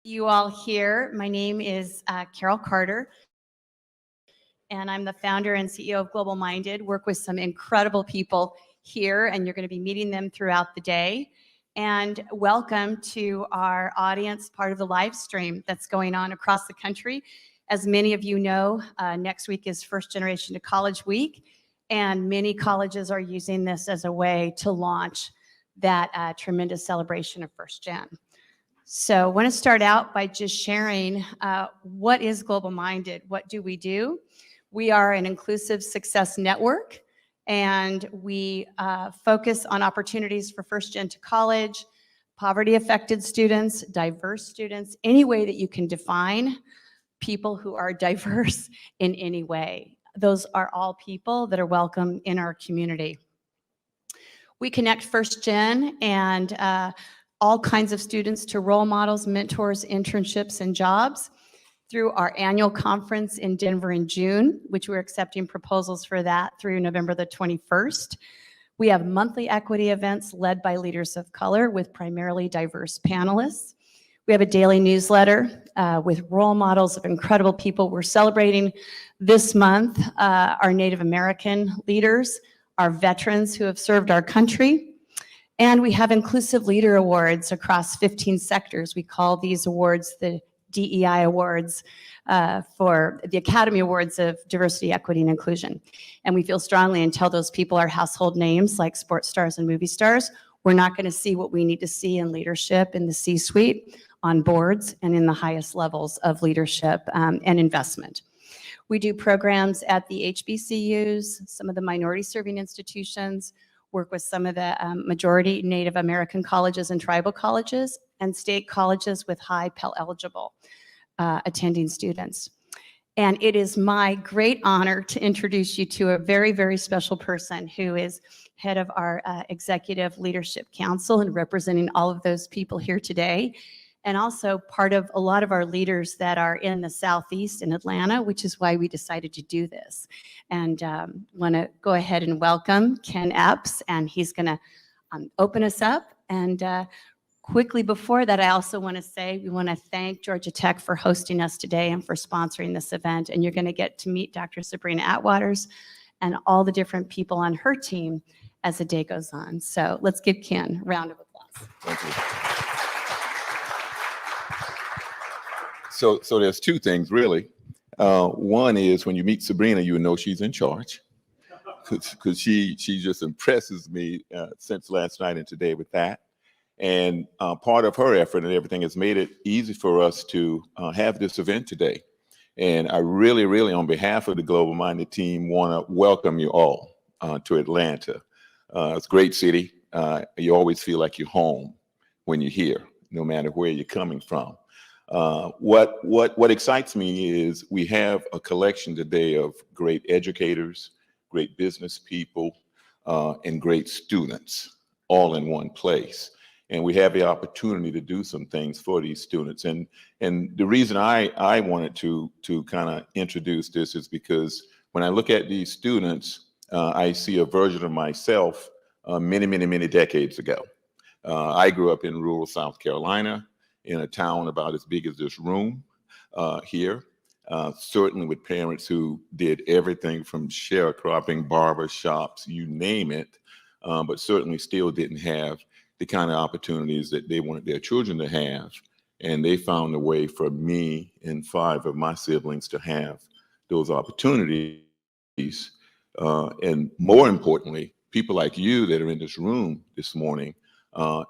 You all here. My name is Carol Carter, and I'm the founder and CEO of GlobalMindED. Work with some incredible people here, and you're going to be meeting them throughout the day. And welcome to our audience, part of the live stream that's going on across the country. As many of you know, next week is First Generation to College Week, and many colleges are using this as a way to launch that tremendous celebration of First Gen. So I want to start out by just sharing what is GlobalMindED? What do? We are an inclusive success network, and we focus on opportunities for first gen to college, poverty-affected students, diverse students, any way that you can define people who are diverse in any way. Those are all people that are welcome in our community. We connect first gen and all kinds of students to role models, mentors, internships, and jobs through our annual conference in Denver in June, which we're accepting proposals for that through November the 21st. We have monthly equity events led by leaders of color with primarily diverse panelists. We have a daily newsletter with role models of incredible people. We're celebrating this month our Native American leaders, our veterans who have served our country. And we have inclusive leader awards across 15 sectors. We call these awards the DEI awards for the Academy Awards of Diversity, Equity, and Inclusion. And we feel strongly until those people are household names like sports stars and movie stars, we're not going to see what we need to see in leadership in the C-suite, on boards, and in the highest levels of leadership and investment. We do programs at the HBCUs, some of the minority serving institutions, work with some of the majority Native American colleges and tribal colleges, and state colleges with high Pell eligible attending students. And it is my great honor to introduce you to a very, very special person who is head of our Executive Leadership Council and representing all of those people here today, and also part of a lot of our leaders that are in the Southeast in Atlanta, which is why we decided to do this. And want to go ahead and welcome Ken Epps, and he's going to open us up. And quickly before that, I also want to say we want to thank Georgia Tech for hosting us today and for sponsoring this event. And you're going to get to meet Dr. Sabrina Atwaters and all the different people on her team as the day goes on. So let's give Ken a round of applause. Thank you. So there's two things really. One is when you meet Sabrina, you know she's in charge, because she just impresses me since last night and today with that. And part of her effort and everything has made it easy for us to have this event today. And I really, on behalf of the GlobalMindED team, want to welcome you all to Atlanta. It's a great city. You always feel like you're home when you're here, no matter where you're coming from. What excites me is we have a collection today of great educators, great business people, and great students all in one place. And we have the opportunity to do some things for these students. And the reason I wanted to kind of introduce this is because when I look at these students, I see a version of myself many decades ago. I grew up in rural South Carolina, in a town about as big as this room here, certainly with parents who did everything from sharecropping, barber shops, you name it, but certainly still didn't have the kind of opportunities that they wanted their children to have. And they found a way for me and 5 of my siblings to have those opportunities. And more importantly, people like you that are in this room this morning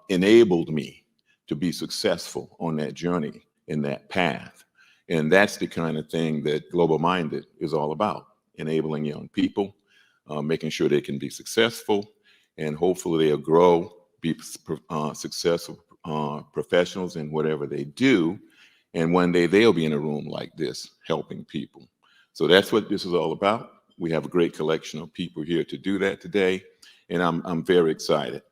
enabled me to be successful on that journey, in that path. And that's the kind of thing that GlobalMindED is all about, enabling young people, making sure they can be successful, and hopefully they'll grow, be successful professionals in whatever they do. And one day they'll be in a room like this, helping people. So that's what this is all about. We have a great collection of people here to do that today, and I'm very excited.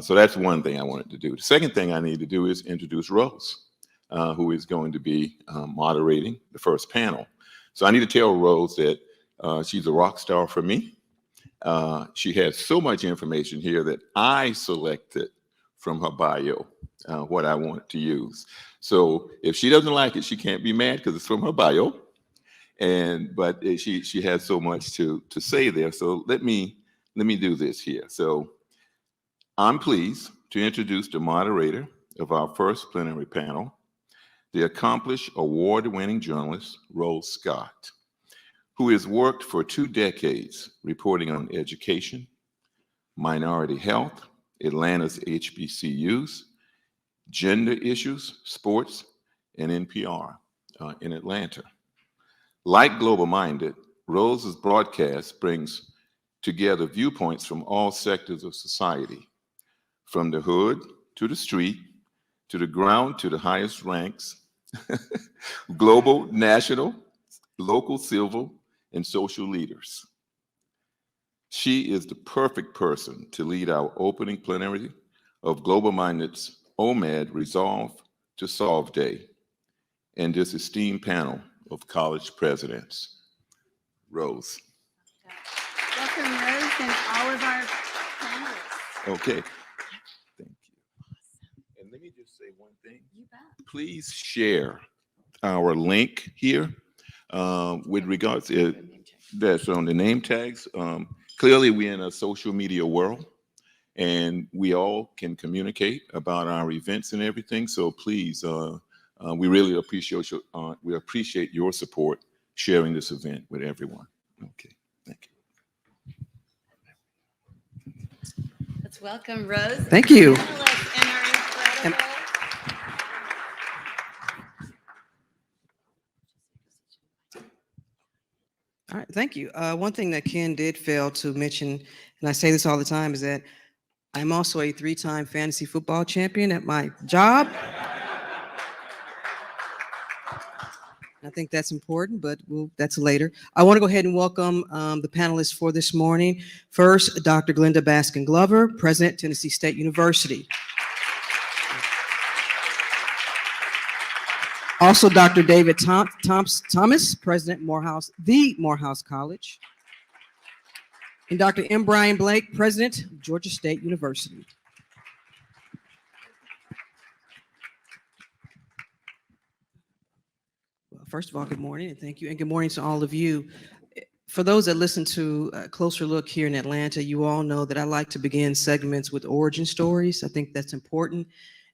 So that's one thing I wanted to do. The second thing I need to do is introduce Rose, who is going to be moderating the first panel. So I need to tell Rose that she's a rock star for me. She has so much information here that I selected from her bio. what I want to use. So if she doesn't like it, she can't be mad because it's from her bio. But she has so much to say there. So let me do this here. So I'm pleased to introduce the moderator of our first plenary panel, the accomplished award-winning journalist, Rose Scott, who has worked for 2 decades reporting on education, minority health, Atlanta's HBCUs, gender issues, sports, and NPR in Atlanta. Like GlobalMindED, Rose's broadcast brings together viewpoints from all sectors of society, from the hood to the street, to the ground, to the highest ranks, global, national, local, civil, and social leaders. She is the perfect person to lead our opening plenary of GlobalMindED's OMED Resolve to Solve Day and this esteemed panel of college presidents. Rose. Welcome, Rose, and all of our panelists. Okay. Thank you. And let me just say one thing. You bet. Please share our link here with regards to that's on the name tags. Clearly, we're in a social media world, and we all can communicate about our events and everything. So please, we really appreciate your support sharing this event with everyone. Okay, thank you. Let's welcome Rose. Thank you. Panelists and our incredible. All right, thank you. One thing that Ken did fail to mention, and I say this all the time, is that I'm also a 3-time fantasy football champion at my job. I think that's important, but that's later. I want to go ahead and welcome the panelists for this morning. First, Dr. Glenda Baskin Glover, President, Tennessee State University. Also, Dr. David Thomas, President, Morehouse, the Morehouse College. And Dr. M. Brian Blake, President, Georgia State University. First of all, good morning and thank you. And good morning to all of you. For those that listen to a closer look here in Atlanta, you all know that I like to begin segments with origin stories. I think that's important.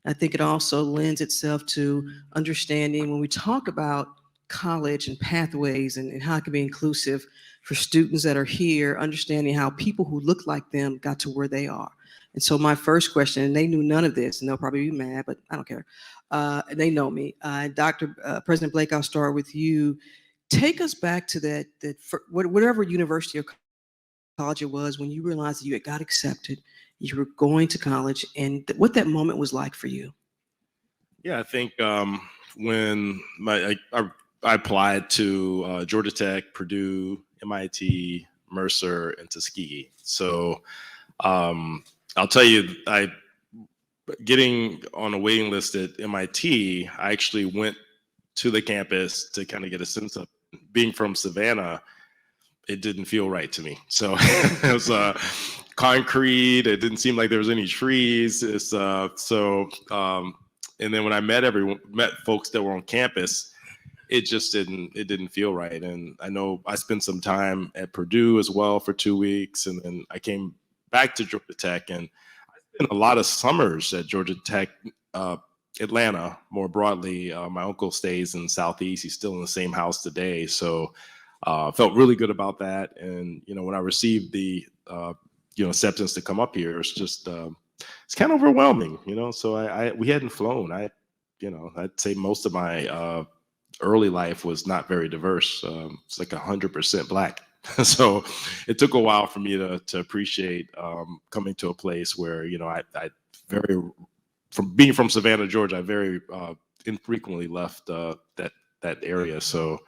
I think it also lends itself to understanding when we talk about college and pathways and how it can be inclusive for students that are here, understanding how people who look like them got to where they are. And so my first question, and they knew none of this, and they'll probably be mad, but I don't care. They know me. President Blake, I'll start with you. Take us back to whatever university or college it was when you realized that you had got accepted, you were going to college, and what that moment was like for you. Yeah, I think when I applied to Georgia Tech, Purdue, MIT, Mercer, and Tuskegee. So I'll tell you, getting on a waiting list at MIT, I actually went to the campus to kind of get a sense of being from Savannah. It didn't feel right to me. So it was concrete. It didn't seem like there was any trees. And then when I met folks that were on campus, it just didn't feel right. And I know I spent some time at Purdue as well for 2 weeks, and then I came back to Georgia Tech, and I spent a lot of summers at Georgia Tech, Atlanta more broadly. My uncle stays in Southeast. He's still in the same house today. So felt really good about that. And, when I received the, acceptance to come up here, it's just, it's kind of overwhelming, So we hadn't flown. I'd say most of my early life was not very diverse. It's like 100% Black. So it took a while for me to appreciate coming to a place where, from being from Savannah, Georgia, I very infrequently left that area. So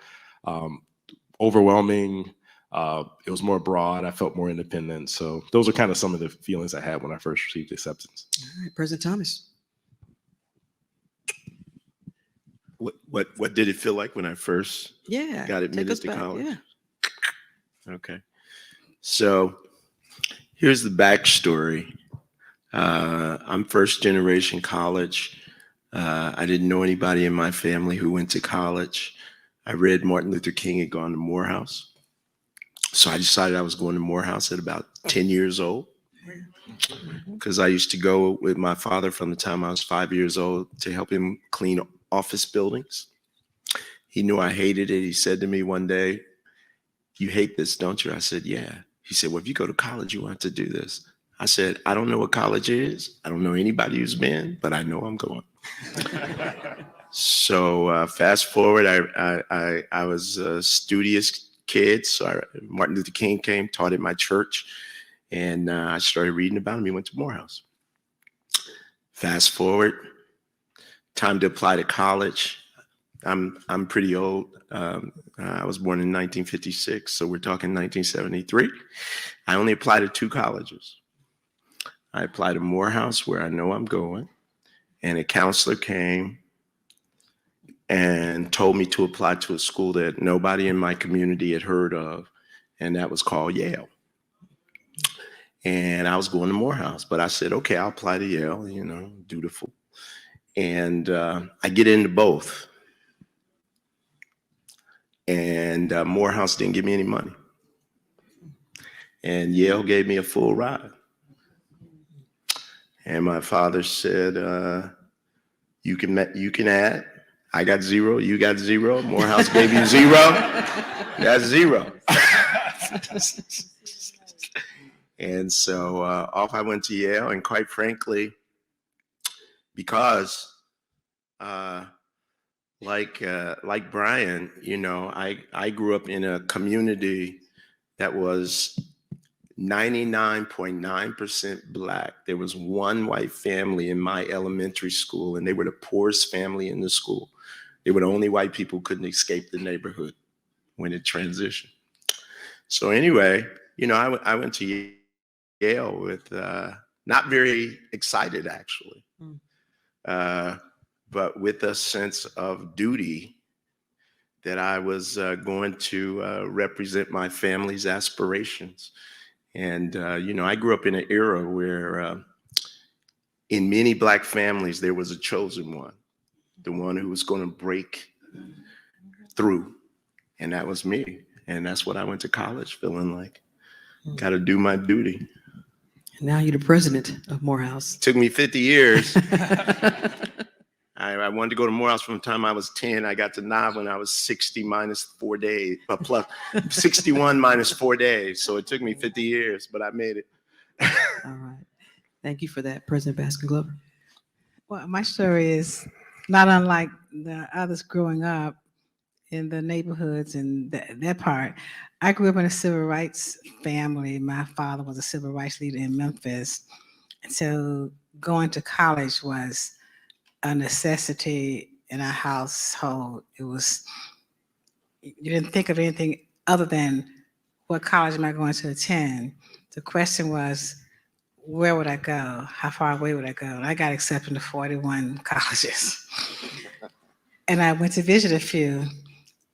overwhelming. It was more broad. I felt more independent. So those are kind of some of the feelings I had when I first received acceptance. All right, President Thomas. What did it feel like when I first got admitted to college? Yeah. Okay. So here's the backstory. I'm first generation college. I didn't know anybody in my family who went to college. I read Martin Luther King had gone to Morehouse. So I decided I was going to Morehouse at about 10 years old, because I used to go with my father from the time I was 5 years old to help him clean office buildings. He knew I hated it. He said to me one day, "You hate this, don't you?" I said, "Yeah." He said, "Well, if you go to college, you want to do this." I said, "I don't know what college is. I don't know anybody who's been, but I know I'm going." So fast forward, I was a studious kid. So Martin Luther King came, taught at my church, and I started reading about him. He went to Morehouse. Fast forward, time to apply to college. I'm pretty old. I was born in 1956, so we're talking 1973. I only applied to 2 colleges. I applied to Morehouse, where I know I'm going, and a counselor came and told me to apply to a school that nobody in my community had heard of, and that was called Yale. And I was going to Morehouse, but I said, okay, I'll apply to Yale, you know, dutiful. And I get into both. And Morehouse didn't give me any money. And Yale gave me a full ride. And my father said, you can add. I got 0, you got 0. Morehouse gave you 0. That's 0. And so off I went to Yale. And quite frankly, because like Brian, you know, I grew up in a community that was 99.9% Black. There was one white family in my elementary school, and they were the poorest family in the school. They were the only white people who couldn't escape the neighborhood when it transitioned. So anyway, you know, I went to Yale with not very excited, actually, but with a sense of duty that I was going to represent my family's aspirations. And, you know, I grew up in an era where in many Black families, there was a chosen one, the one who was going to break through. And that was me. And that's what I went to college feeling like. Got to do my duty. Now you're the president of Morehouse. Took me 50 years. I wanted to go to Morehouse from the time I was 10. I got to Nav when I was 60 minus 4 days, plus 61 minus 4 days. So it took me 50 years, but I made it. All right. Thank you for that, President Baskin Glover. Well, my story is not unlike the others growing up in the neighborhoods and that part. I grew up in a civil rights family. My father was a civil rights leader in Memphis. And so going to college was a necessity in our household. It was, you didn't think of anything other than what college am I going to attend? The question was, where would I go? How far away would I go? And I got accepted to 41 colleges. And I went to visit a few.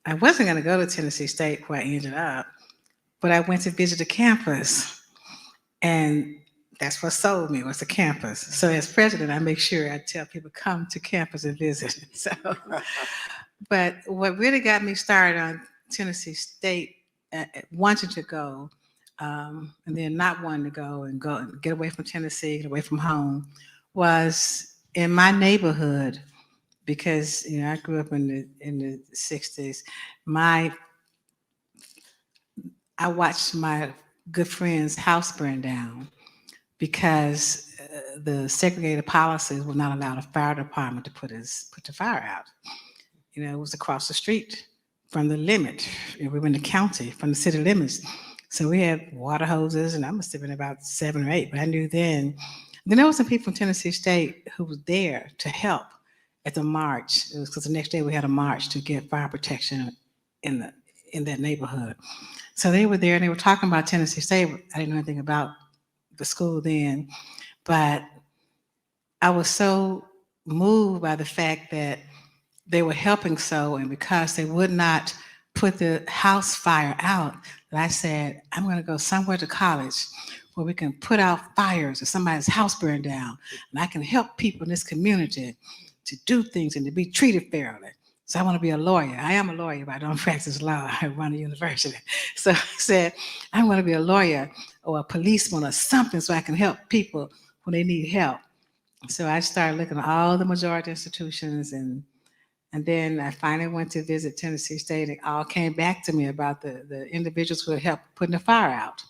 I wasn't going to go to Tennessee State where I ended up, but I went to visit the campus. And that's what sold me, was the campus. So as president, I make sure I tell people, come to campus and visit. So, but what really got me started on Tennessee State, wanting to go, and then not wanting to go and get away from Tennessee, get away from home, was in my neighborhood, because you know I grew up in the 60s. I watched my good friend's house burn down because the segregated policies would not allow the fire department to put the fire out. You know, it was across the street from the limit. We were in the county, from the city limits. So we had water hoses, and I must have been about 7 or 8, but I knew then. Then there was some people from Tennessee State who was there to help at the march. It was because the next day we had a march to get fire protection in that neighborhood. So they were there, and they were talking about Tennessee State. I didn't know anything about the school then, but I was so moved by the fact that they were helping so, and because they would not put the house fire out, that I said, I'm going to go somewhere to college where we can put out fires if somebody's house burned down. And I can help people in this community to do things and to be treated fairly. So I want to be a lawyer. I am a lawyer, but I don't practice law. I run a university. So I said, I want to be a lawyer or a policeman or something so I can help people when they need help. So I started looking at all the majority institutions, and then I finally went to visit Tennessee State. It all came back to me about the individuals who had helped putting the fire out.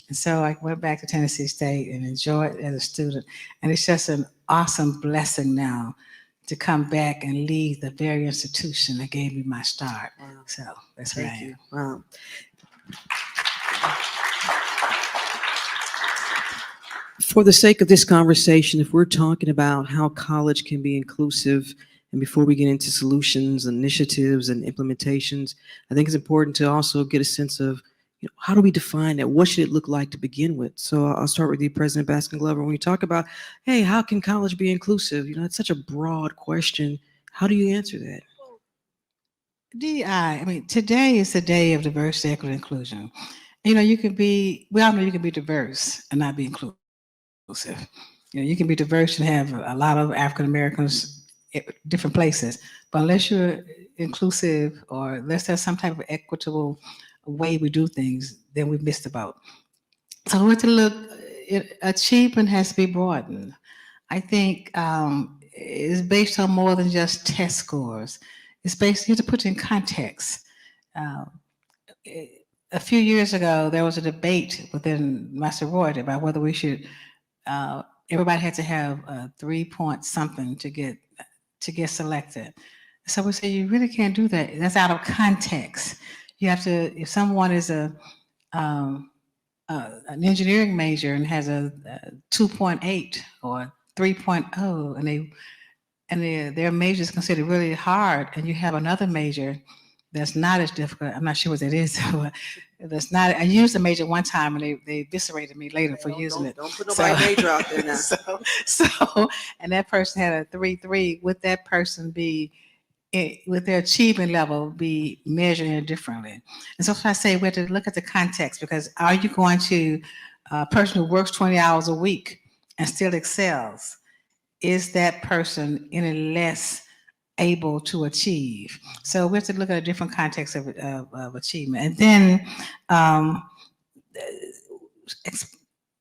And so I went back to Tennessee State and enjoyed it as a student. And it's just an awesome blessing now to come back and lead the very institution that gave me my start. Wow. So that's what I Thank am. you. Wow. For the sake of this conversation, if we're talking about how college can be inclusive, and before we get into solutions, initiatives, and implementations, I think it's important to also get a sense of, how do we define that? What should it look like to begin with? So I'll start with you, President Baskin Glover. When you talk about, hey, how can college be inclusive? It's such a broad question. How do you answer that? DI, I mean, today is the day of diversity, equity, and inclusion. We all know you can be diverse and not be inclusive. You can be diverse and have a lot of African Americans at different places, but unless you're inclusive or unless there's some type of equitable way we do things, then we missed the boat. So we have to look, achievement has to be broadened. I think it's based on more than just test scores. It's based, you have to put it in context. A few years ago, there was a debate within my sorority about whether we should, everybody had to have a 3-point something to get selected. So we say, you really can't do that. That's out of context. You have to, if someone is an engineering major and has a 2.8 or 3.0, and their major is considered really hard, and you have another major that's not as difficult. I'm not sure what that is, but that's not. I used the major one time, and they eviscerated me later for using it. Don't put nobody major out there now. So, and that person had a 3.3. Would that person be, with their achievement level, be measured differently? And so I say we have to look at the context, because are you going to, a person who works 20 hours a week and still excels, is that person any less able to achieve? So we have to look at a different context of achievement. And then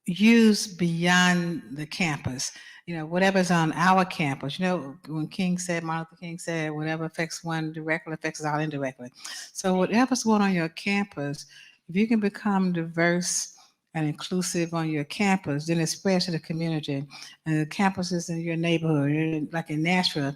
use beyond the campus. Whatever's on our campus. When Martin Luther King said, whatever affects one directly affects us all indirectly. So whatever's going on your campus, if you can become diverse and inclusive on your campus, then it spreads to the community. And the campuses in your neighborhood, like in Nashville,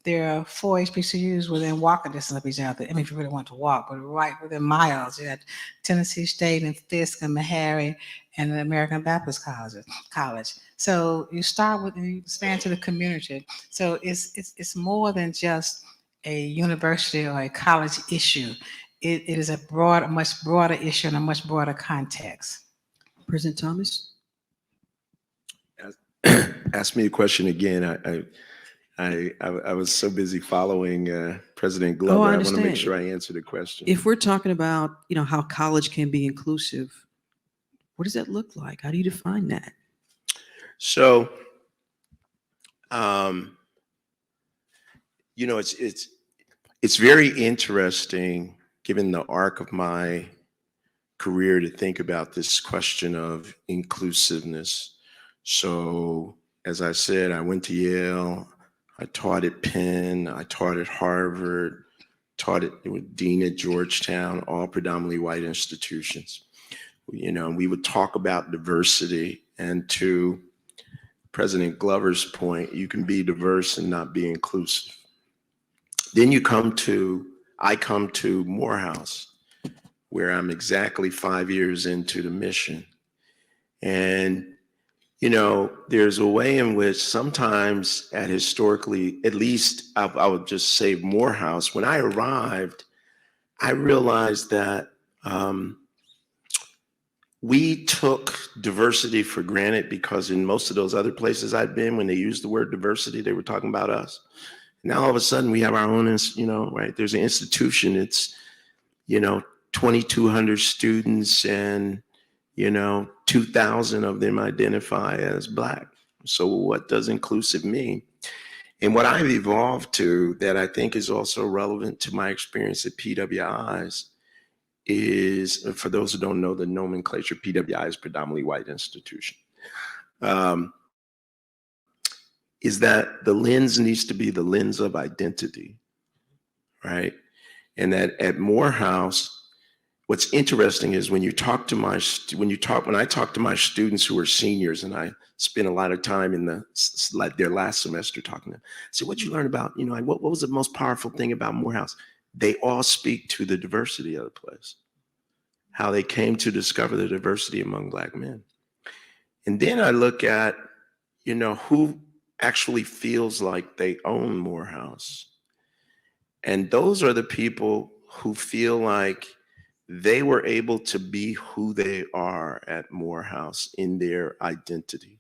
there are 4 HBCUs within walking distance of each other. I mean, if you really want to walk, but right within miles, you had Tennessee State and Fisk and Meharry and the American Baptist College. So you start with, and you expand to the community. So it's more than just a university or a college issue. It is a much broader issue and a much broader context. President Thomas? Ask me a question again. I was so busy following President Glover. I want to make sure I answer the question. If we're talking about, how college can be inclusive, what does that look like? How do you define that? So, it's very interesting, given the arc of my career, to think about this question of inclusiveness. So, as I said, I went to Yale. I taught at Penn, I taught at Harvard, taught at Dean at Georgetown, all predominantly white institutions. We would talk about diversity, and to President Glover's point, you can be diverse and not be inclusive. Then I come to Morehouse, where I'm exactly 5 years into the mission. And there's a way in which sometimes at least I would just say Morehouse, when I arrived, I realized that we took diversity for granted, because in most of those other places I'd been, when they used the word diversity, they were talking about us. Now all of a sudden we have our own, right? There's an institution, it's, 2,200 students, and 2,000 of them identify as Black. So what does inclusive mean? And what I've evolved to that I think is also relevant to my experience at PWIs is, for those who don't know the nomenclature, PWI is predominantly white institution, is that the lens needs to be the lens of identity, right? And that at Morehouse, what's interesting is when I talk to my students who are seniors, and I spend a lot of time in their last semester talking to them, say, what'd you learn about, what was the most powerful thing about Morehouse? They all speak to the diversity of the place, how they came to discover the diversity among Black men. And then I look at, who actually feels like they own Morehouse. And those are the people who feel like they were able to be who they are at Morehouse in their identity.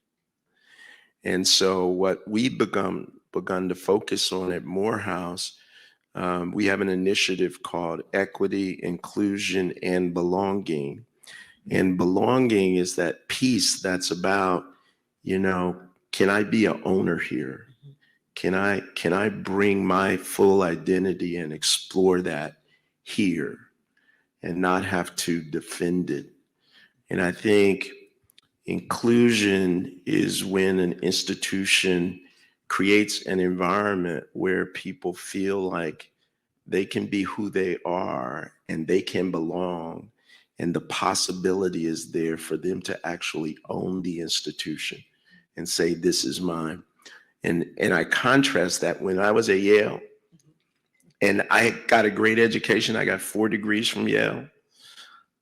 And so what we've begun to focus on at Morehouse, we have an initiative called Equity, Inclusion, and Belonging. And belonging is that piece that's about, can I be an owner here? Can I bring my full identity and explore that here and not have to defend it? And I think inclusion is when an institution creates an environment where people feel like they can be who they are and they can belong. And the possibility is there for them to actually own the institution and say, this is mine. And I contrast that when I was at Yale and I got a great education. I got 4 degrees from Yale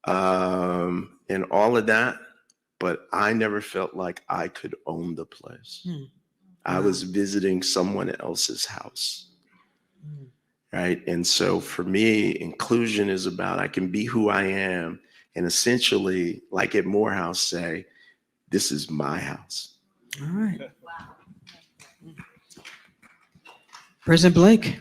and all of that, but I never felt like I could own the place. I was visiting someone else's house, right? And so for me, inclusion is about I can be who I am and essentially, like at Morehouse, say, this is my house. All right. President Blake.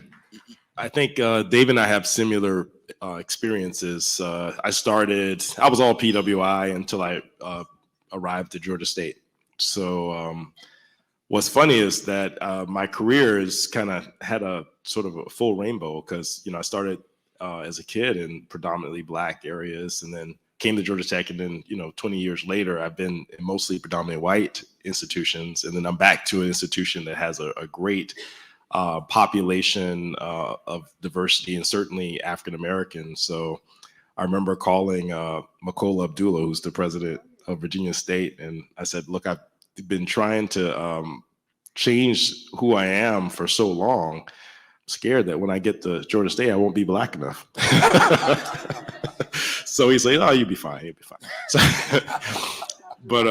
I think Dave and I have similar experiences. I was all PWI until I arrived at Georgia State. So what's funny is that my career has kind of had a sort of a full rainbow because, I started as a kid in predominantly Black areas and then came to Georgia Tech. And then, 20 years later, I've been in mostly predominantly white institutions. And then I'm back to an institution that has a great population of diversity and certainly African-American. So I remember calling Makola Abdullah, who's the president of Virginia State. And I said, look, I've been trying to change who I am for so long. I'm scared that when I get to Georgia State, I won't be Black enough. So he's like, oh, you'll be fine. You'll be fine. So, but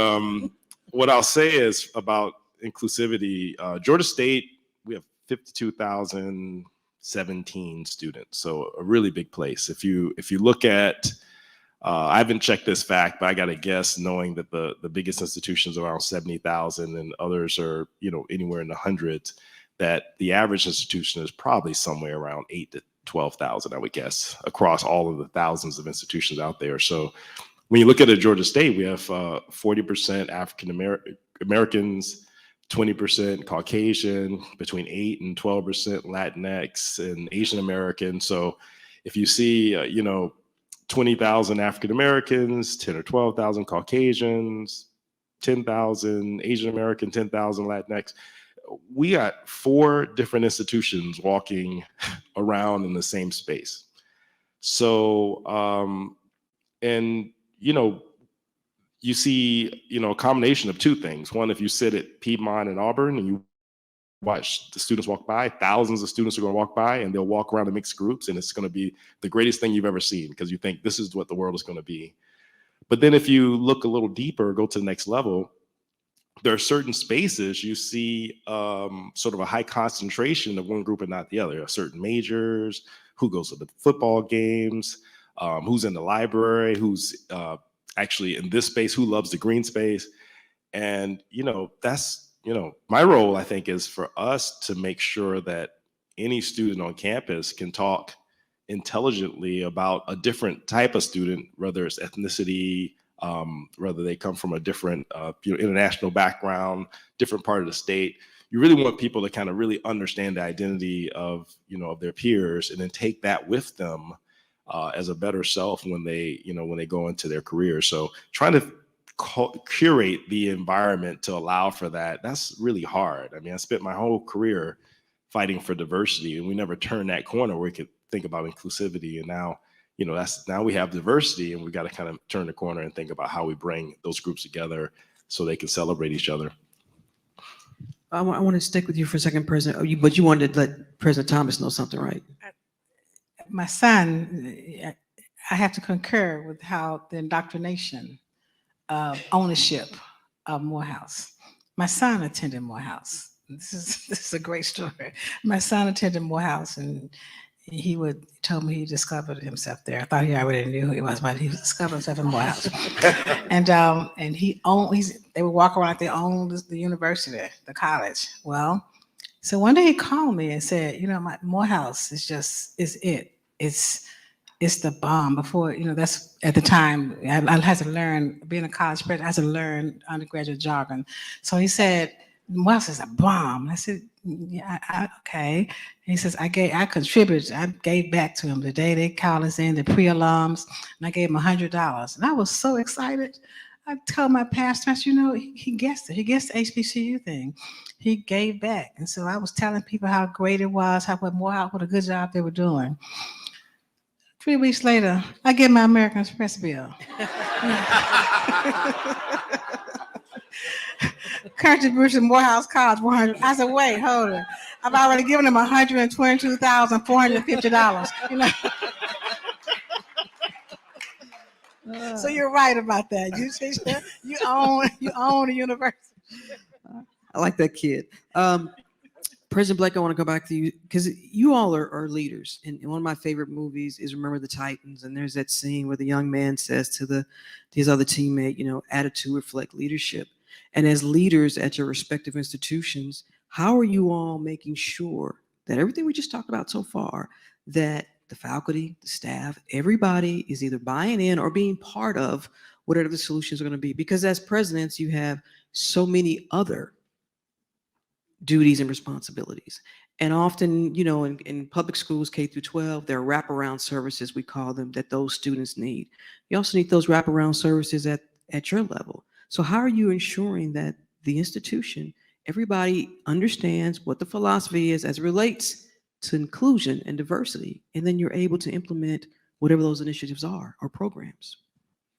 what I'll say is about inclusivity, Georgia State, we have 52,017 students. So a really big place. If you look at, I haven't checked this fact, but I got to guess knowing that the biggest institutions are around 70,000 and others are, anywhere in the hundreds, that the average institution is probably somewhere around 8,000 to 12,000, I would guess, across all of the thousands of institutions out there. So when you look at Georgia State, we have 40% African Americans, 20% Caucasian, between 8 and 12% Latinx and Asian American. So if you see, 20,000 African Americans, 10 or 12,000 Caucasians, 10,000 Asian American, 10,000 Latinx, we got 4 different institutions walking around in the same space. So, and, you see, a combination of 2 things. One, if you sit at Piedmont and Auburn and you watch the students walk by, thousands of students are going to walk by and they'll walk around in mixed groups and it's going to be the greatest thing you've ever seen because you think this is what the world is going to be. But then if you look a little deeper, go to the next level, there are certain spaces you see sort of a high concentration of one group and not the other. There are certain majors, who goes to the football games, who's in the library, who's actually in this space, who loves the green space. And, that's, my role, I think, is for us to make sure that any student on campus can talk intelligently about a different type of student, whether it's ethnicity, whether they come from a different, international background, different part of the state. You really want people to kind of really understand the identity of, of their peers, and then take that with them as a better self when they go into their career. So trying to curate the environment to allow for that, that's really hard. I mean, I spent my whole career fighting for diversity, and we never turned that corner where we could think about inclusivity. And now, now we have diversity, and we got to kind of turn the corner and think about how we bring those groups together so they can celebrate each other. I want to stick with you for a second, President. But you wanted to let President Thomas know something, right? My son, I have to concur with how the indoctrination of ownership of Morehouse. My son attended Morehouse. This is a great story. My son attended Morehouse, and he told me he discovered himself there. I thought he already knew who he was, but he discovered himself in Morehouse. And they would walk around like they owned the university, the college. Well, so one day he called me and said, my Morehouse is it. It's the bomb. Before, that's at the time, I had to learn, being a college president, I had to learn undergraduate jargon. So he said, Morehouse is a bomb. And I said, yeah, okay. And he says, I contributed, I gave back to him the day they called us in, the pre-alums, and I gave him $100. And I was so excited. I told my pastor, I said, he guessed it. He guessed the HBCU thing. He gave back. And so I was telling people how great it was, what a good job they were doing. 3 weeks later, I get my American Express bill. Contribution Morehouse College, 100. I said, wait, hold it. I've already given him $122,450. So you're right about that. You own the university. I like that kid. President Blake, I want to go back to you because you all are leaders. And one of my favorite movies is Remember the Titans. And there's that scene where the young man says to his other teammate, attitude reflect leadership. And as leaders at your respective institutions, how are you all making sure that everything we just talked about so far, that the faculty, the staff, everybody is either buying in or being part of whatever the solutions are going to be? Because as presidents, you have so many other duties and responsibilities. And often, in public schools, K through 12, there are wraparound services, we call them, that those students need. You also need those wraparound services at your level. So how are you ensuring that the institution, everybody understands what the philosophy is as it relates to inclusion and diversity, and then you're able to implement whatever those initiatives are or programs?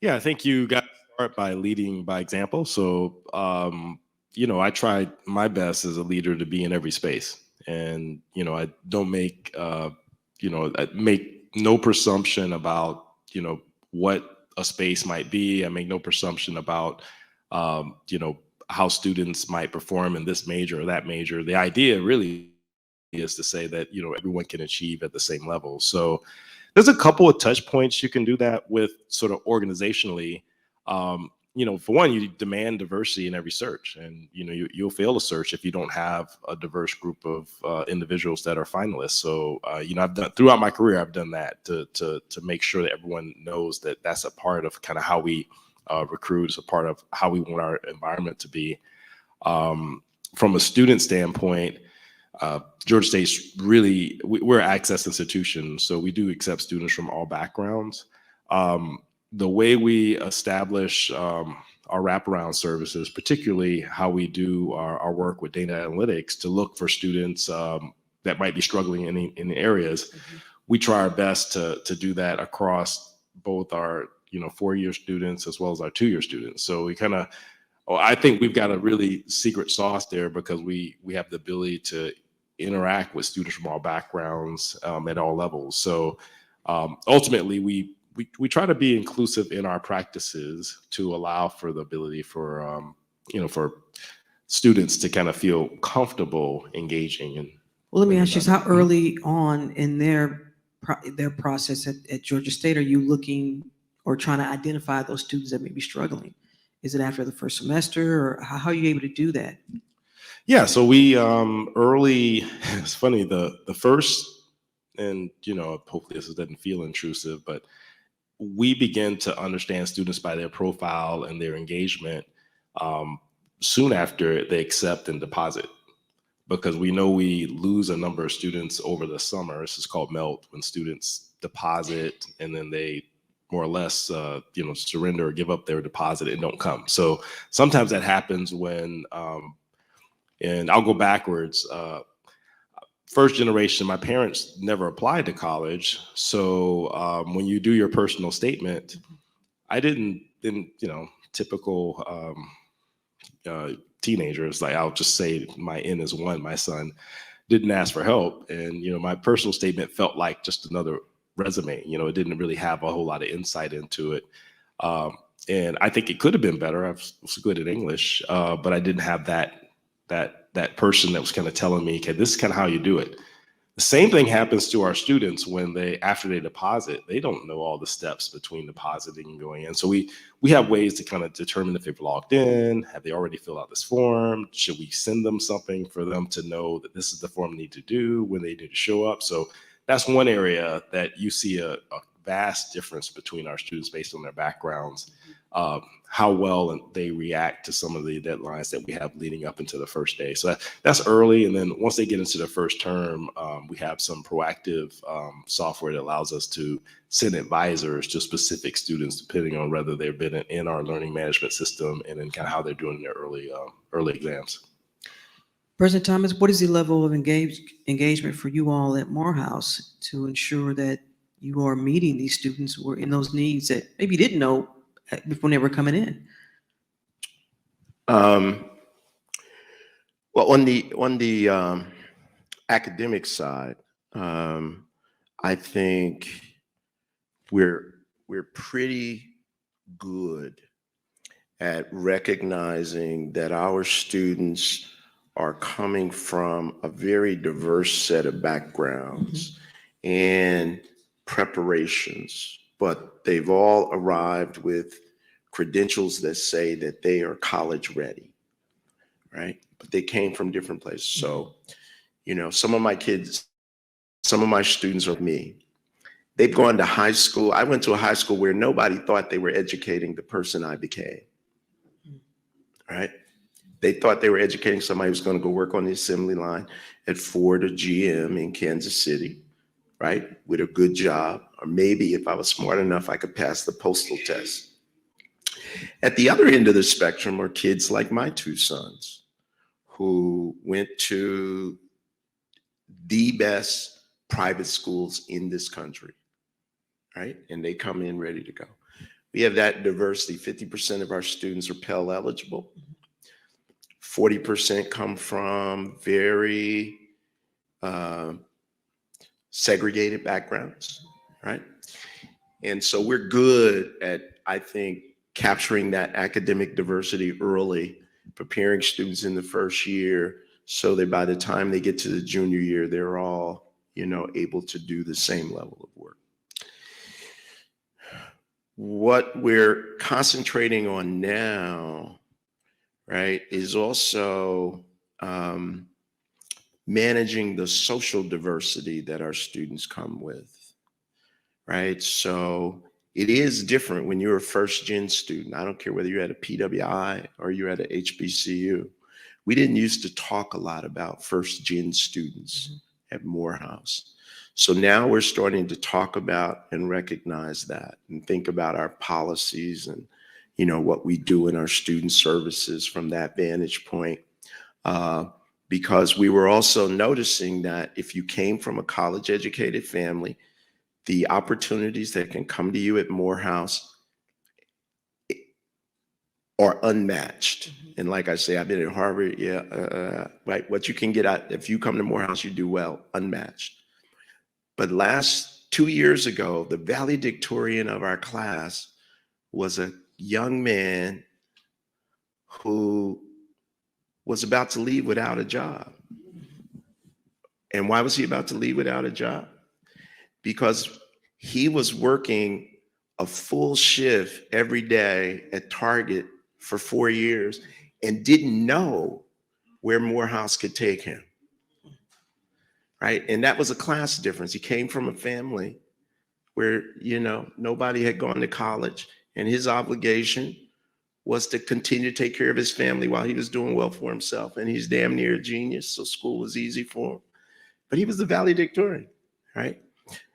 Yeah, I think you got to start by leading by example. So, I tried my best as a leader to be in every space, and I don't make I make no presumption about what a space might be. I make no presumption about how students might perform in this major or that major. The idea really is to say that everyone can achieve at the same level. So there's a couple of touch points you can do that with, sort of organizationally. For one, you demand diversity in every search, and you'll fail a search if you don't have a diverse group of individuals that are finalists. So I've done, throughout my career, I've done that to make sure that everyone knows that that's a part of kind of how we recruit, is a part of how we want our environment to be. From a student standpoint, Georgia State's really, we're an access institution, so we do accept students from all backgrounds. The way we establish our wraparound services, particularly how we do our work with data analytics to look for students that might be struggling in areas, we try our best to do that across both our 4-year students as well as our 2-year students. So we kind of, I think we've got a really secret sauce there, because we have the ability to interact with students from all backgrounds at all levels. So ultimately, we try to be inclusive in our practices to allow for the ability for for students to kind of feel comfortable engaging. And well, let me ask you, how early on in their process at Georgia State are you looking or trying to identify those students that may be struggling? Is it after the first semester, or how are you able to do that? Yeah, so we early, it's funny, the first, and hopefully this doesn't feel intrusive, but we begin to understand students by their profile and their engagement soon after they accept and deposit, because we know we lose a number of students over the summer. This is called melt, when students deposit and then they more or less surrender or give up their deposit and don't come. So sometimes that happens when, and I'll go backwards. First generation, my parents never applied to college. So when you do your personal statement, I didn't typical teenagers, like I'll just say my N is 1, my son didn't ask for help. And, my personal statement felt like just another resume. It didn't really have a whole lot of insight into it. And I think it could have been better. I was good at English, but I didn't have that person that was kind of telling me, okay, this is kind of how you do it. The same thing happens to our students when after they deposit, they don't know all the steps between depositing and going in. So we have ways to kind of determine if they've logged in, have they already filled out this form? Should we send them something for them to know that this is the form they need to do when they need to show up? So that's one area that you see a vast difference between our students based on their backgrounds, how well they react to some of the deadlines that we have leading up into the first day. So that's early. And then once they get into the first term, we have some proactive software that allows us to send advisors to specific students, depending on whether they've been in our learning management system and then kind of how they're doing in their early exams. President Thomas, what is the level of engagement for you all at Morehouse to ensure that you are meeting these students who are in those needs that maybe you didn't know when they were coming in? Well, on the academic side, I think we're pretty good at recognizing that our students are coming from a very diverse set of backgrounds and preparations, but they've all arrived with credentials that say that they are college ready, right? But they came from different places. So, some of my students are me. They've gone to high school. I went to a high school where nobody thought they were educating the person I became, right? They thought they were educating somebody who's going to go work on the assembly line at Ford or GM in Kansas City, right? With a good job, or maybe if I was smart enough, I could pass the postal test. At the other end of the spectrum are kids like my 2 sons who went to the best private schools in this country, right? And they come in ready to go. We have that diversity. 50% of our students are Pell eligible. 40% come from very segregated backgrounds, right? And so we're good at, I think, capturing that academic diversity early, preparing students in the first year so that by the time they get to the junior year, they're all, able to do the same level of work. What we're concentrating on now, right, is also managing the social diversity that our students come with, right? So it is different when you're a first-gen student. I don't care whether you're at a PWI or you're at a HBCU. We didn't used to talk a lot about first-gen students at Morehouse. So now we're starting to talk about and recognize that and think about our policies and what we do in our student services from that vantage point. Because we were also noticing that if you came from a college-educated family, the opportunities that can come to you at Morehouse are unmatched. And like I say, I've been at Harvard, right? What you can get out, if you come to Morehouse, you do well, unmatched. But 2 years ago, the valedictorian of our class was a young man who was about to leave without a job. And why was he about to leave without a job? Because he was working a full shift every day at Target for 4 years and didn't know where Morehouse could take him, right? And that was a class difference. He came from a family where, nobody had gone to college, and his obligation was to continue to take care of his family while he was doing well for himself. And he's damn near a genius, so school was easy for him. But he was the valedictorian, right?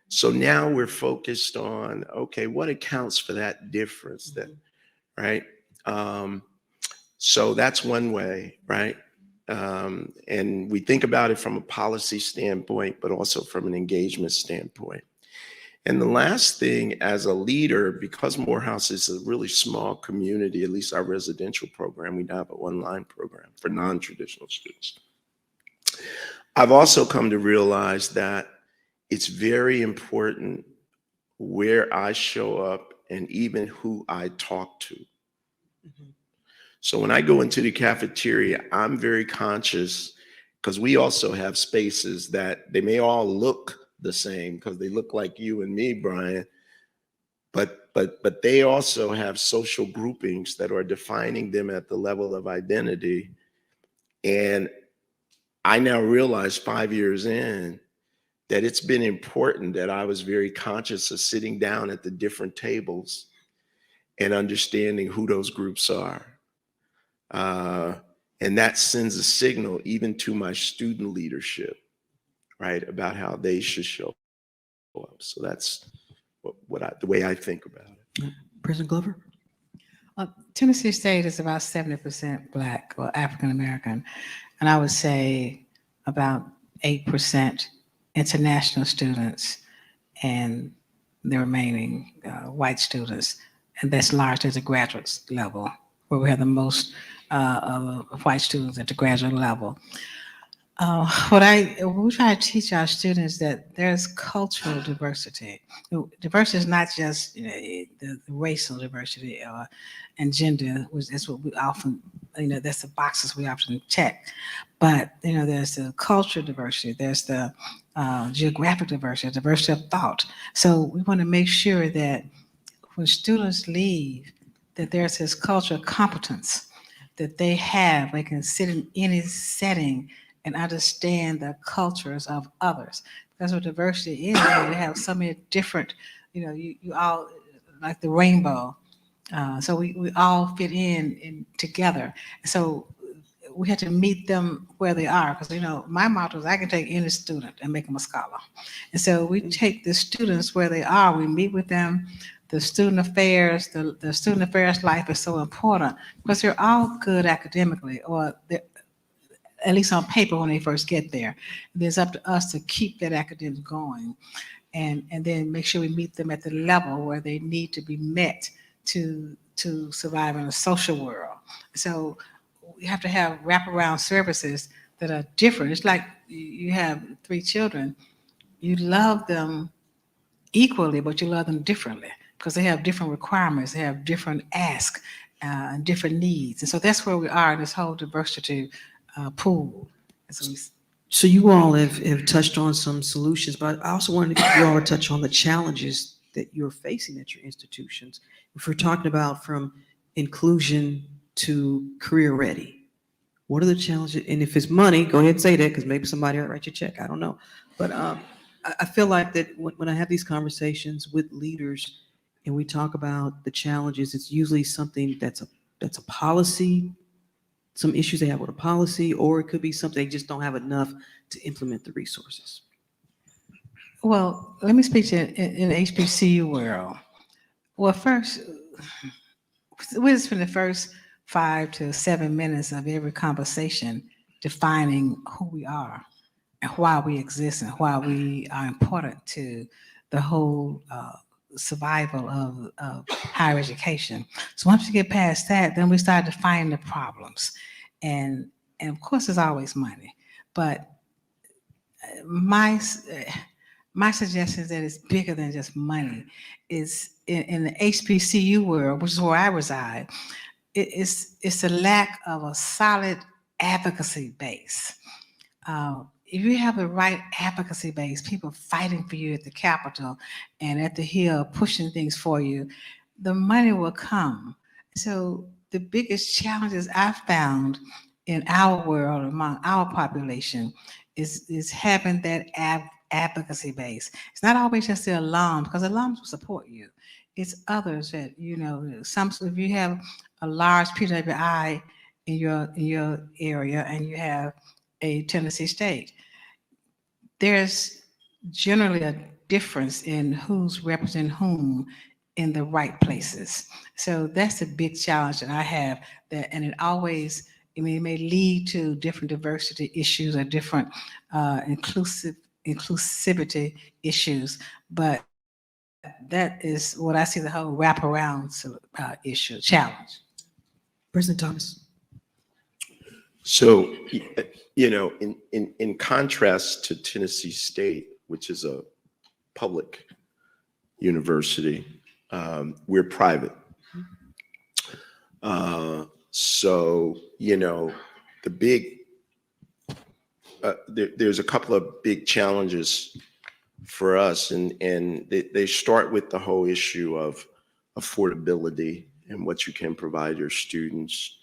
So now we're focused on, okay, what accounts for that difference, right? So that's one way, right? And we think about it from a policy standpoint, but also from an engagement standpoint. And the last thing, as a leader, because Morehouse is a really small community, at least our residential program, we now have an online program for non-traditional students. I've also come to realize that it's very important where I show up and even who I talk to. So when I go into the cafeteria, I'm very conscious, because we also have spaces that they may all look the same because they look like you and me, Brian, but they also have social groupings that are defining them at the level of identity. And I now realize 5 years in that it's been important that I was very conscious of sitting down at the different tables and understanding who those groups are. And that sends a signal even to my student leadership, right, about how they should show up. So that's the way I think about it. President Glover? Tennessee State is about 70% Black or African American, and I would say about 8% international students, and the remaining white students, and that's largely at the graduate level, where we have the most white students at the graduate level. We try to teach our students that there's cultural diversity. Diversity is not just the racial diversity and gender, which is what we often, that's the boxes we often check. But there's the cultural diversity, there's the geographic diversity, diversity of thought. So we want to make sure that when students leave, that there's this cultural competence that they can sit in any setting and understand the cultures of others. That's what diversity is. We have so many different, you all, like the rainbow. So we all fit in together. So we have to meet them where they are. Because, my motto is I can take any student and make them a scholar. And so we take the students where they are. We meet with them. The student affairs, the student affairs life is so important because they're all good academically, or at least on paper when they first get there. It's up to us to keep that academic going and then make sure we meet them at the level where they need to be met to survive in a social world. So we have to have wraparound services that are different. It's like you have 3 children. You love them equally, but you love them differently because they have different requirements, they have different asks, and different needs. And so that's where we are in this whole diversity pool. So you all have touched on some solutions, but I also wanted you all to touch on the challenges that you're facing at your institutions. If we're talking about from inclusion to career ready, what are the challenges? And if it's money, go ahead and say that, because maybe somebody will write you a check. I don't know. But I feel like that when I have these conversations with leaders and we talk about the challenges, it's usually something that's a policy, some issues they have with a policy, or it could be something they just don't have enough to implement the resources. Well, let me speak to in the HBCU world. Well, first, we're just spend the first 5 to 7 minutes of every conversation defining who we are and why we exist and why we are important to the whole survival of higher education. So once we get past that, then we start defining the problems. And of course, there's always money. But my suggestion is that it's bigger than just money. Is in the HBCU world, which is where I reside, it's a lack of a solid advocacy base. If you have the right advocacy base, people fighting for you at the Capitol and at the Hill, pushing things for you, the money will come. So the biggest challenges I've found in our world, among our population, is having that advocacy based. It's not always just the alums, because alums will support you. It's others that, you know, if you have a large PWI in your area and you have a Tennessee State, there's generally a difference in who's representing whom in the right places. So that's a big challenge that I have, and it always, I mean, it may lead to different diversity issues or different inclusivity issues, but that is what I see the whole wraparound challenge. President Thomas. So, you know, in contrast to Tennessee State, which is a public university, we're private. So, you know, there's a couple of big challenges for us, and they start with the whole issue of affordability and what you can provide your students.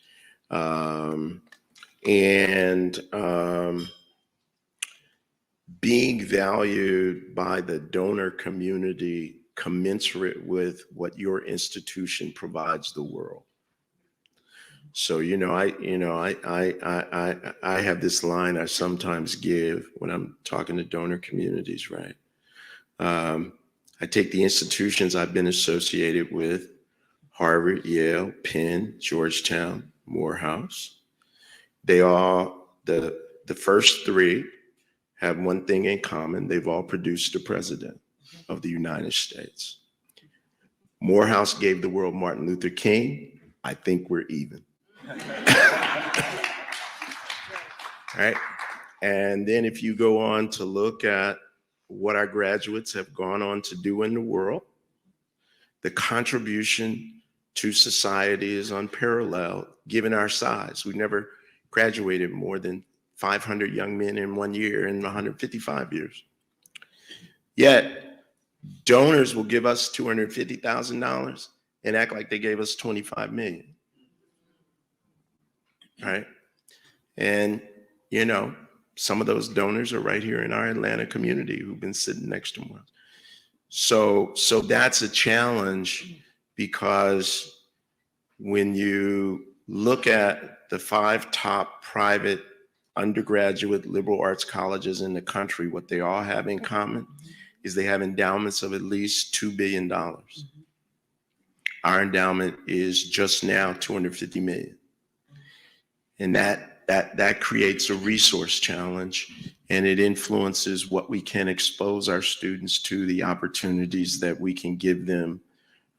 Being valued by the donor community commensurate with what your institution provides the world. So, you know, I have this line I sometimes give when I'm talking to donor communities, right? I take the institutions I've been associated with: Harvard, Yale, Penn, Georgetown, Morehouse. They all, the first three have one thing in common: they've all produced a president of the United States. Morehouse gave the world Martin Luther King. I think we're even. Right? And then if you go on to look at what our graduates have gone on to do in the world, the contribution to society is unparalleled given our size. We've never graduated more than 500 young men in 1 year in 155 years. Yet donors will give us $250,000 and act like they gave us 25 million. Right? And, you know, some of those donors are right here in our Atlanta community who've been sitting next to us. So that's a challenge, because when you look at the 5 top private undergraduate liberal arts colleges in the country, what they all have in common is they have endowments of at least $2 billion. Our endowment is just now $250 million. And that creates a resource challenge, and it influences what we can expose our students to, the opportunities that we can give them,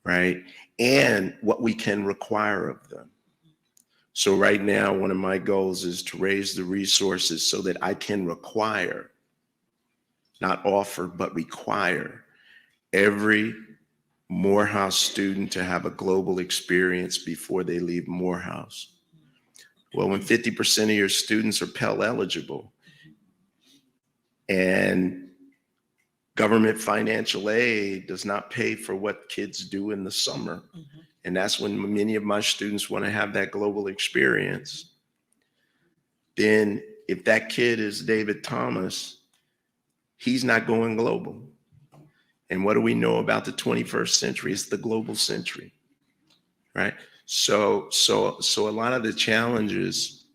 right? And what we can require of them. So right now, one of my goals is to raise the resources so that I can require, not offer, but require every Morehouse student to have a global experience before they leave Morehouse. Well, when 50% of your students are Pell eligible and government financial aid does not pay for what kids do in the summer, and that's when many of my students want to have that global experience, then if that kid is David Thomas, he's not going global. And what do we know about the 21st century? It's the global century, right? So a lot of the challenges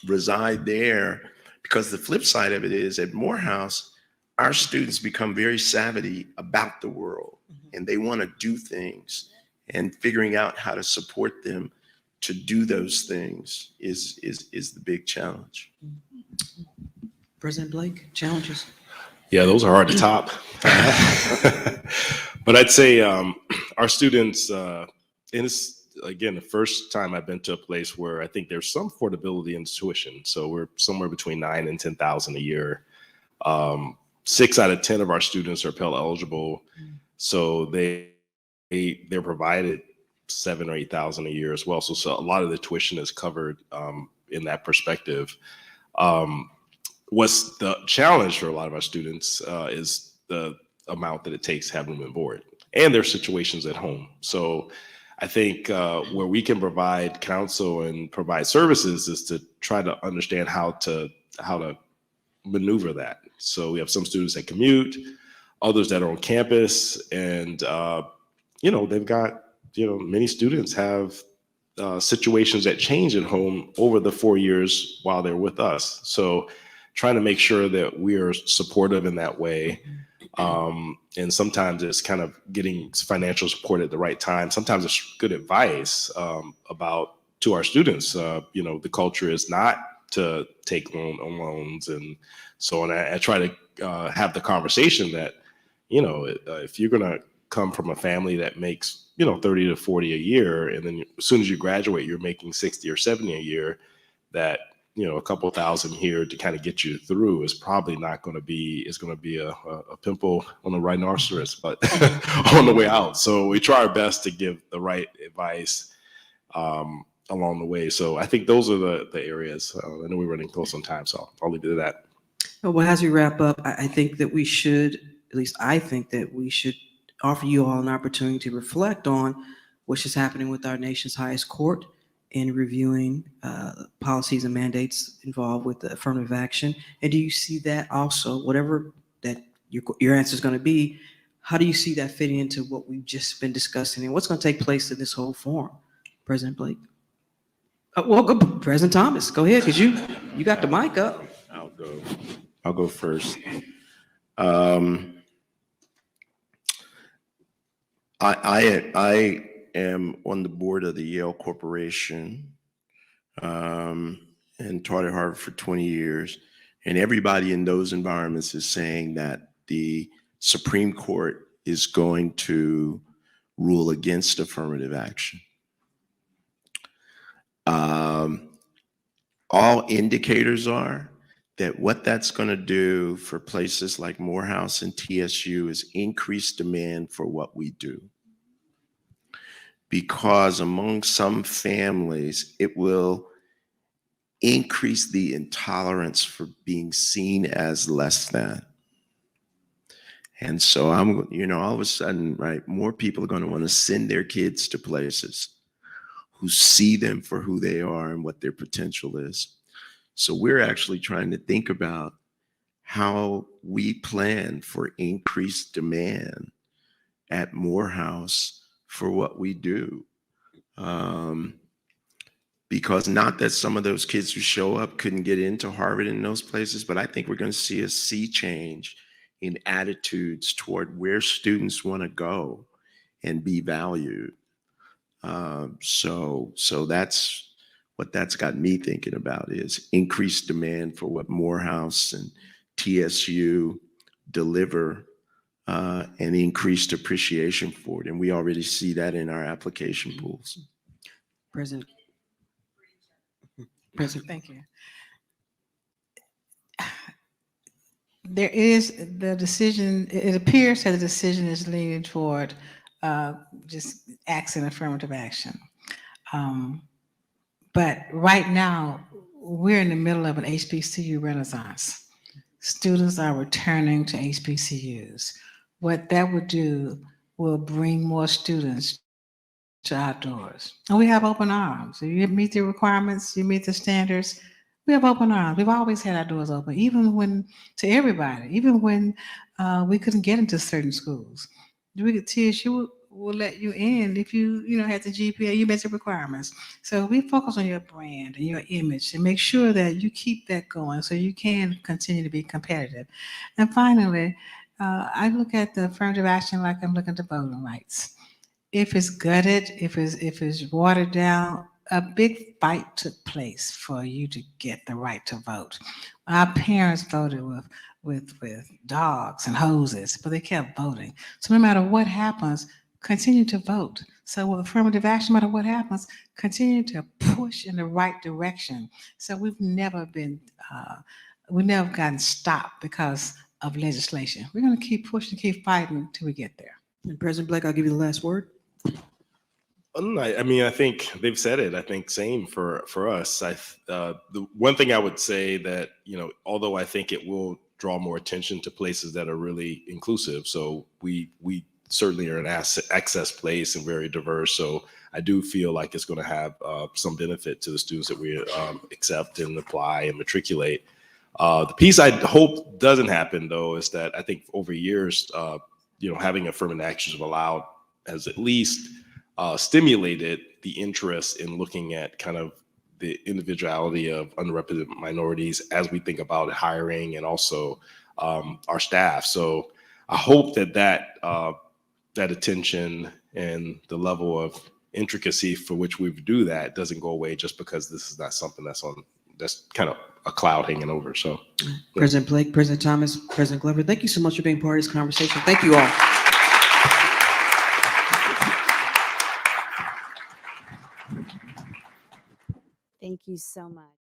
reside there, because the flip side of it is at Morehouse, our students become very savvy about the world, and they want to do things, and figuring out how to support them to do those things is the big challenge. President Blake, challenges. Yeah, those are hard to top. But I'd say our students, and it's, again, the first time I've been to a place where I think there's some affordability in tuition. So we're somewhere between $9,000 and $10,000 a year. 6 out of 10 of our students are Pell eligible. So they're provided $7,000 or $8,000 a year as well. So a lot of the tuition is covered in that perspective. What's the challenge for a lot of our students is the amount that it takes to have room and board and their situations at home. So I think where we can provide counsel and provide services is to try to understand how to maneuver that. So we have some students that commute, others that are on campus, and they've got, many students have situations that change at home over the 4 years while they're with us. So trying to make sure that we are supportive in that way. And sometimes it's kind of getting financial support at the right time. Sometimes it's good advice to our students. The culture is not to take loans and so on. I try to have the conversation that, if you're going to come from a family that makes, 30 to 40 a year, and then as soon as you graduate, you're making 60 or 70 a year, that, a couple thousand here to kind of get you through is probably not going to be, it's going to be a pimple on the rhinoceros, but on the way out. So we try our best to give the right advice along the way. So I think those are the areas. I know we're running close on time, so I'll leave it at that. Well, as we wrap up, I think that we should, at least I think that we should offer you all an opportunity to reflect on what's just happening with our nation's highest court in reviewing policies and mandates involved with the affirmative action. And do you see that also, whatever that your answer is going to be, how do you see that fitting into what we've just been discussing and what's going to take place in this whole forum? President Blake? President Thomas, go ahead, because you got the mic up. I'll go first. I am on the board of the Yale Corporation and taught at Harvard for 20 years. And everybody in those environments is saying that the Supreme Court is going to rule against affirmative action. All indicators are that what that's going to do for places like Morehouse and TSU is increase demand for what we do. Because among some families, it will increase the intolerance for being seen as less than. And so all of a sudden, right, more people are going to want to send their kids to places who see them for who they are and what their potential is. So we're actually trying to think about how we plan for increased demand at Morehouse for what we do. Because not that some of those kids who show up couldn't get into Harvard in those places, but I think we're going to see a sea change in attitudes toward where students want to go and be valued. So that's what that's got me thinking about, is increased demand for what Morehouse and TSU deliver, and increased appreciation for it. And we already see that in our application pools. President. Thank you. There is the decision, it appears that the decision is leaning toward just acts in affirmative action. But right now, we're in the middle of an HBCU renaissance. Students are returning to HBCUs. What that would do will bring more students to outdoors. And we have open arms. If you meet the requirements, you meet the standards, we have open arms. We've always had our doors open, even when, to everybody, even when we couldn't get into certain schools. TSU will let you in if you had the GPA, you met the requirements. So we focus on your brand and your image and make sure that you keep that going so you can continue to be competitive. And finally, I look at the affirmative action like I'm looking at the voting rights. If it's gutted, if it's watered down, a big fight took place for you to get the right to vote. Our parents voted with dogs and hoses, but they kept voting. So no matter what happens, continue to vote. So with affirmative action, no matter what happens, continue to push in the right direction. So we've never gotten stopped because of legislation. We're going to keep pushing, keep fighting until we get there. And President Blake, I'll give you the last word. I mean, I think they've said it. I think same for us. The one thing I would say that, although I think it will draw more attention to places that are really inclusive. So we certainly are an access place and very diverse. So I do feel like it's going to have some benefit to the students that we accept and apply and matriculate. The piece I hope doesn't happen, though, is that I think over years, having affirmative actions allowed has at least stimulated the interest in looking at kind of the individuality of underrepresented minorities as we think about hiring and also our staff. So I hope that attention and the level of intricacy for which we do that doesn't go away just because this is not something that's kind of a cloud hanging over. So President Blake, President Thomas, President Glover, thank you so much for being part of this conversation. Thank you all. Thank you so much.